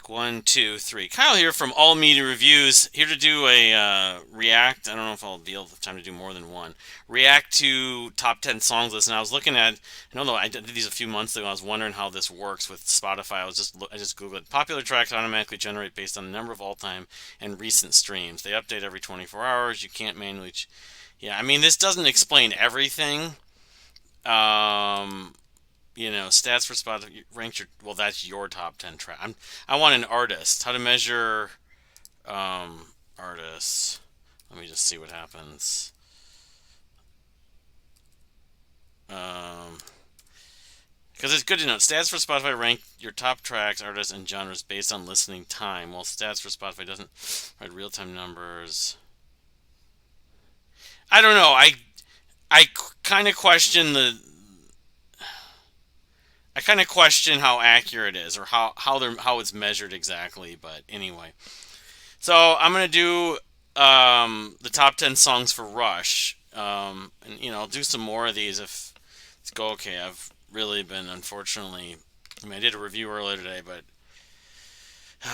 Check one, two, three. Kyle here from All Media Reviews, here to do a react. I don't know if I'll be able to have time to do more than one. React to top 10 songs list. And I was looking at, I know though I did these a few months ago. I was wondering how this works with Spotify. I just googled it. Popular tracks automatically generate based on the number of all time and recent streams. They update every 24 hours. You can't manually. Yeah, I mean this doesn't explain everything. Um, stats for Spotify ranked your well. That's your top 10 track. I want an artist. How to measure artists? Let me just see what happens. Um, because it's good to know. Stats for Spotify rank your top tracks, artists, and genres based on listening time. While stats for Spotify doesn't provide real time numbers. I don't know. I kind of question the I kind of question how accurate it is or how it's measured exactly. But anyway, so I'm gonna do the top 10 songs for Rush, and I'll do some more of these if it's go okay. I've really been unfortunately. I mean, I did a review earlier today, but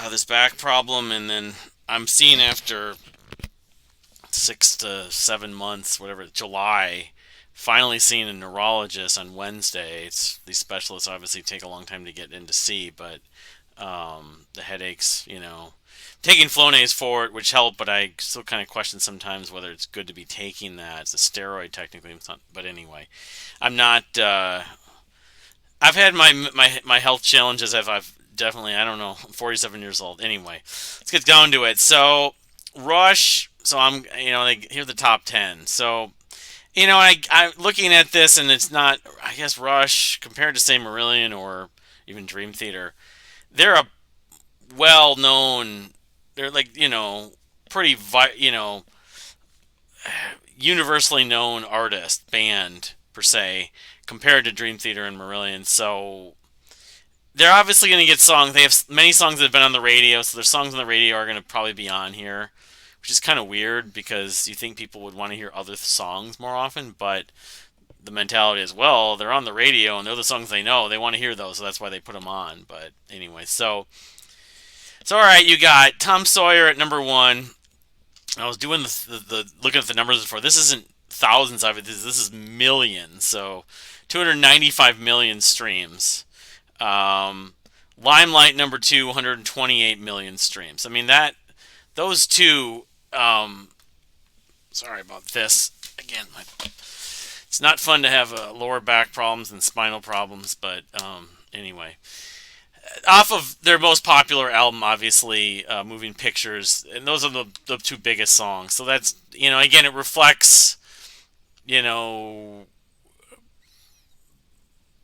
this back problem, and then I'm seeing after 6 to 7 months, whatever, July, finally seeing a neurologist on Wednesday. These specialists obviously take a long time to get in to see, but the headaches, taking Flonase for it, which help, but I still kind of question sometimes whether it's good to be taking that. It's a steroid technically, it's not, but anyway, I'm not. I've had my health challenges. I've definitely, I don't know, I'm 47 years old. Anyway, let's get down to it. So Rush. So here's the top 10. So I'm looking at this, and it's not. I guess Rush compared to say Marillion or even Dream Theater, they're a well-known. They're like pretty universally known artist band per se compared to Dream Theater and Marillion. So they're obviously going to get songs. They have many songs that have been on the radio, so their songs on the radio are going to probably be on here, which is kind of weird because you think people would want to hear other songs more often, but the mentality is, well, they're on the radio and they're the songs they know. They want to hear those, so that's why they put them on. But anyway, so all right, you got Tom Sawyer at number one. I was doing the looking at the numbers before. This isn't thousands of it. This is millions. So 295 million streams. Um, Limelight number two, 128 million streams. I mean those two. Sorry about this. Again, it's not fun to have lower back problems and spinal problems, but anyway, off of their most popular album, obviously, Moving Pictures, and those are the two biggest songs. So that's again, it reflects you know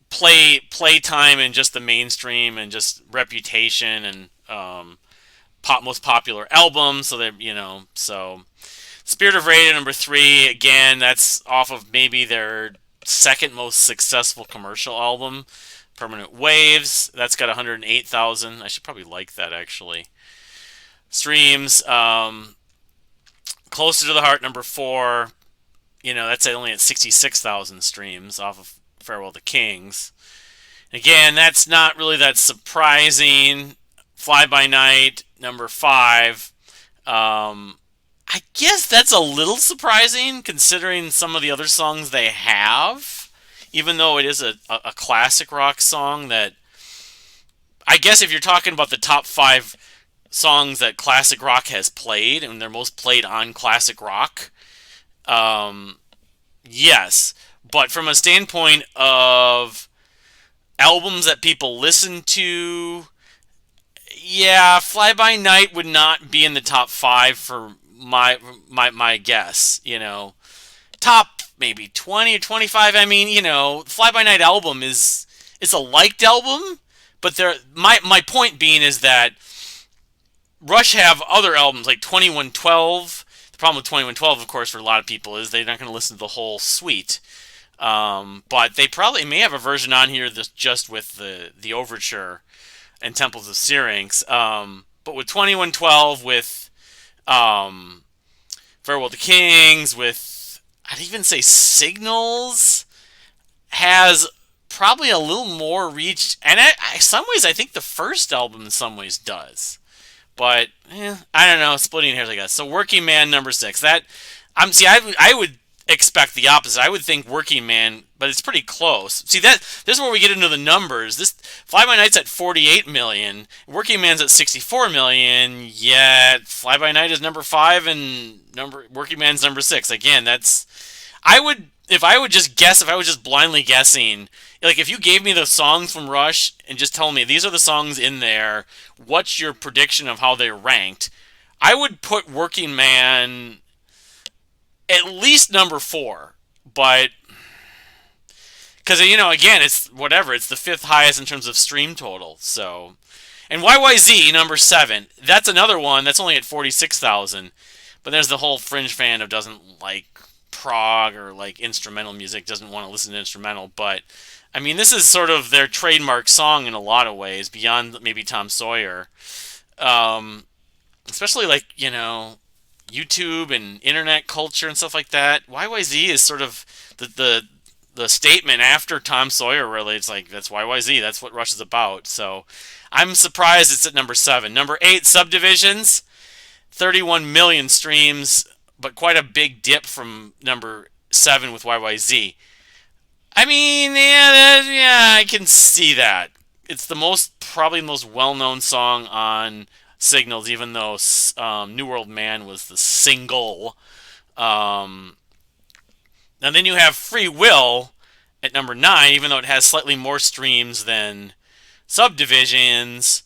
play time and just the mainstream and just reputation and most popular album. So they so Spirit of Radio number three, again, that's off of maybe their second most successful commercial album, Permanent Waves. That's got 108,000. I should probably like that actually. Streams. Closer to the Heart number four. That's only at 66,000 streams off of Farewell to Kings. Again, that's not really that surprising. Fly By Night number five. I guess that's a little surprising considering some of the other songs they have. Even though it is a classic rock song that I guess if you're talking about the top five songs that classic rock has played and they're most played on classic rock, um, yes. But from a standpoint of albums that people listen to, yeah, Fly By Night would not be in the top five for my guess. Top maybe 20 or 25. I mean, Fly By Night album is a liked album, but my point being is that Rush have other albums like 2112. The problem with 2112, of course, for a lot of people is they're not going to listen to the whole suite. But they probably may have a version on here that's just with the overture and Temples of Syrinx. But with 2112, with Farewell to Kings, with I'd even say Signals has probably a little more reach, and some ways I think the first album in some ways does. But I don't know, splitting hairs, I guess. So Working Man number 6. That I would expect the opposite. I would think Working Man, but it's pretty close. See that this is where we get into the numbers. This Fly By Night's at 48 million, Working Man's at 64 million. Yet Fly By Night is number 5 and Working Man's number 6. Again, that's I would if I would just guess if I was just blindly guessing. Like if you gave me the songs from Rush and just told me these are the songs in there, what's your prediction of how they're ranked? I would put Working Man at least number 4, but because again, it's whatever. It's the 5th highest in terms of stream total. So, and YYZ number 7. That's another one that's only at 46,000. But there's the whole fringe fan who doesn't like prog or like instrumental music, doesn't want to listen to instrumental. But I mean, this is sort of their trademark song in a lot of ways, beyond maybe Tom Sawyer. Especially like YouTube and internet culture and stuff like that. YYZ is sort of the statement after Tom Sawyer, really. It's like, that's YYZ, that's what Rush is about. So I'm surprised it's at number 7. Number 8, Subdivisions, 31 million streams, but quite a big dip from number 7 with YYZ. I mean, yeah, I can see that. It's probably the most well-known song on Signals, even though New World Man was the single. And then you have Free Will at number 9, even though it has slightly more streams than Subdivisions.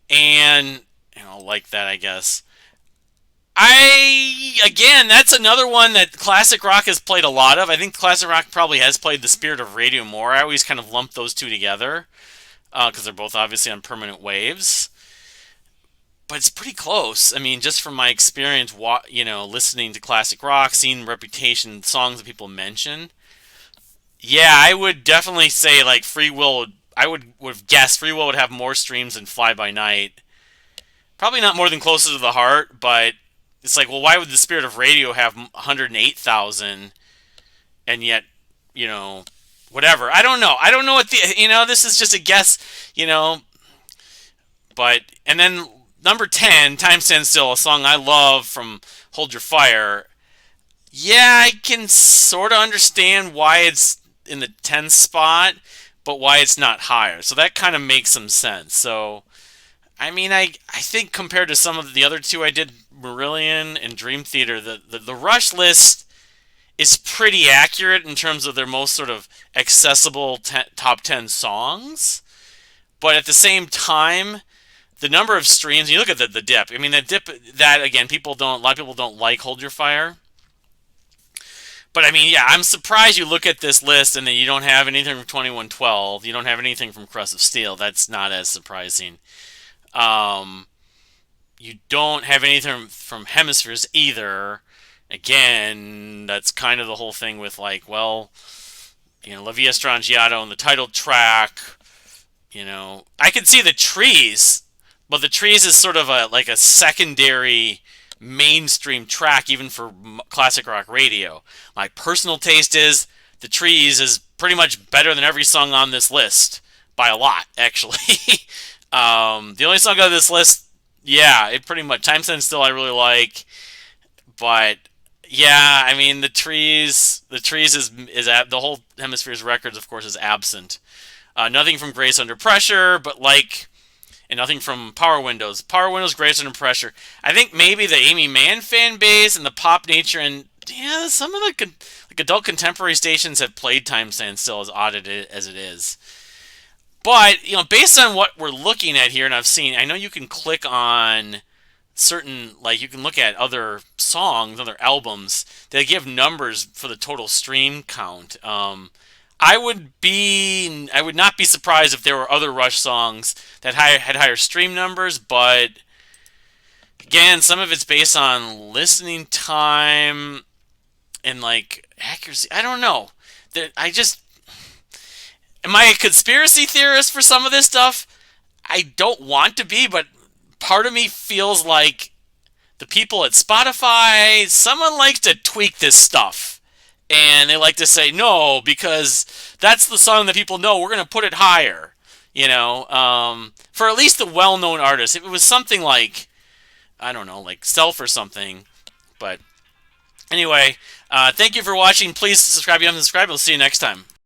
And, like that, I guess. Again, that's another one that classic rock has played a lot of. I think classic rock probably has played The Spirit of Radio more. I always kind of lump those two together because they're both obviously on Permanent Waves. But it's pretty close. I mean, just from my experience, listening to classic rock, seeing Reputation songs that people mention. Yeah, I would definitely say like Free Will. I would have guessed Free Will would have more streams than Fly By Night. Probably not more than Closer to the Heart, but it's like, well, why would The Spirit of Radio have 108,000, and yet, whatever. I don't know. I don't know what this is just a guess, But and then. Number 10, Time Stands Still, a song I love from Hold Your Fire. Yeah, I can sort of understand why it's in the 10th spot, but why it's not higher. So that kind of makes some sense. So, I mean, I think compared to some of the other two I did, Marillion and Dream Theater, the Rush list is pretty accurate in terms of their most sort of accessible top 10 songs. But at the same time, the number of streams, you look at the dip. I mean, the dip, that, again, a lot of people don't like Hold Your Fire. But, I mean, yeah, I'm surprised you look at this list and then you don't have anything from 2112. You don't have anything from Crust of Steel. That's not as surprising. You don't have anything from Hemispheres either. Again, that's kind of the whole thing with, like, well, La Via Strangiato and the title track. I could see the Trees. But the Trees is sort of like a secondary mainstream track even for classic rock radio. My personal taste is the Trees is pretty much better than every song on this list by a lot, actually. The only song on this list, yeah, it pretty much Time Stands Still I really like, but yeah, I mean the Trees is the whole Hemispheres Records, of course, is absent. Nothing from Grace Under Pressure, but and nothing from Power Windows. Power Windows, Grace Under Pressure. I think maybe the Amy Mann fan base and the pop nature and some of the adult contemporary stations have played Time Stand Still, as odd as it is. But based on what we're looking at here, and I've seen, I know you can click on certain, you can look at other songs, other albums. They give numbers for the total stream count. I would not be surprised if there were other Rush songs that had higher stream numbers, but again, some of it's based on listening time and accuracy. I don't know. Am I a conspiracy theorist for some of this stuff? I don't want to be, but part of me feels like the people at Spotify, someone likes to tweak this stuff. And they like to say no because that's the song that people know. We're going to put it higher, for at least the well-known artists. If it was something like, I don't know, like Self or something. But anyway, thank you for watching. Please subscribe if you haven't subscribed. We'll see you next time.